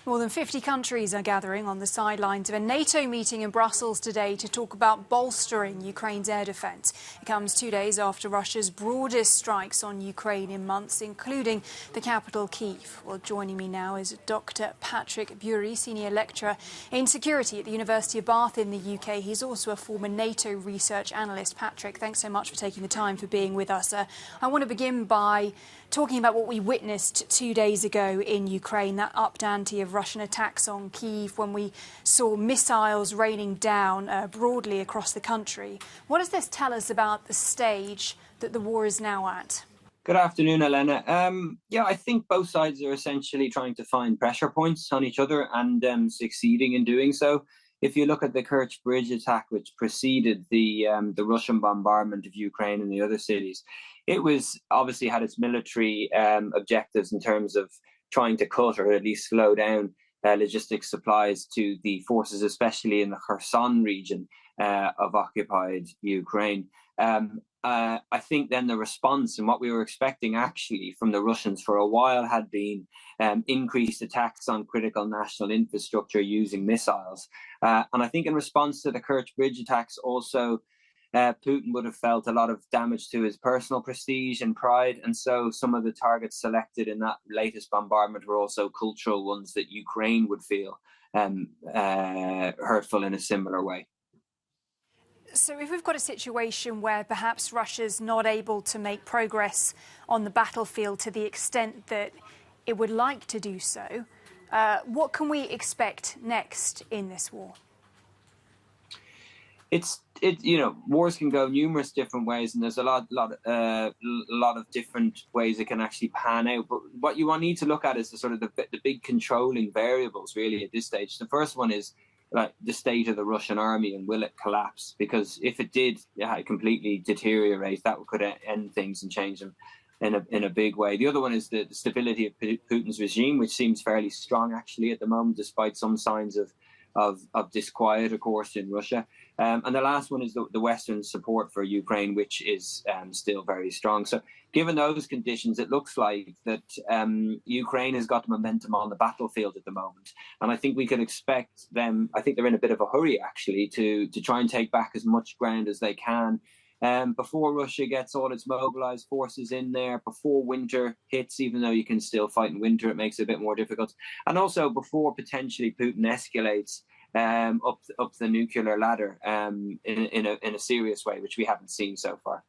More than 50 countries are gathering on the sidelines of a NATO meeting in Brussels today to talk about bolstering Ukraine's air defence. It comes 2 days after Russia's broadest strikes on Ukraine in months, including the capital, Kyiv. Well, joining me now is Dr. Patrick Bury, Senior Lecturer in Security at the University of Bath in the UK. He's also a former NATO research analyst. Patrick, thanks so much for taking the time for being with us. I want to begin by talking about what we witnessed 2 days ago in Ukraine, that upped ante of Russian attacks on Kyiv, when we saw missiles raining down broadly across the country. What does this tell us about the stage that the war is now at? Good afternoon, Elena. I think both sides are essentially trying to find pressure points on each other and succeeding in doing so. If you look at the Kerch bridge attack, which preceded the Russian bombardment of Ukraine and the other cities, it was obviously had its military objectives in terms of trying to cut or at least slow down logistics supplies to the forces, especially in the Kherson region of occupied Ukraine. I think then the response and what we were expecting actually from the Russians for a while had been increased attacks on critical national infrastructure using missiles. And I think in response to the Kerch bridge attacks also, Putin would have felt a lot of damage to his personal prestige and pride. And so some of the targets selected in that latest bombardment were also cultural ones that Ukraine would feel hurtful in a similar way. So if we've got a situation where perhaps Russia's not able to make progress on the battlefield to the extent that it would like to do so, what can we expect next in this war? Wars can go numerous different ways, and there's a lot of different ways it can actually pan out. But what you need to look at is the big controlling variables really at this stage. The first one is the state of the Russian army, and will it collapse? Because if it did completely deteriorate, that could end things and change them in a big way. The other one is the stability of Putin's regime, which seems fairly strong actually at the moment, despite some signs of disquiet, of course, in Russia. And the last one is the Western support for Ukraine, which is still very strong. So given those conditions, it looks like that Ukraine has got the momentum on the battlefield at the moment. And I think we could expect them, I think they're in a bit of a hurry, actually, to try and take back as much ground as they can before Russia gets all its mobilized forces in there, before winter hits, even though you can still fight in winter, it makes it a bit more difficult. And also before potentially Putin escalates up the nuclear ladder in a serious way, which we haven't seen so far.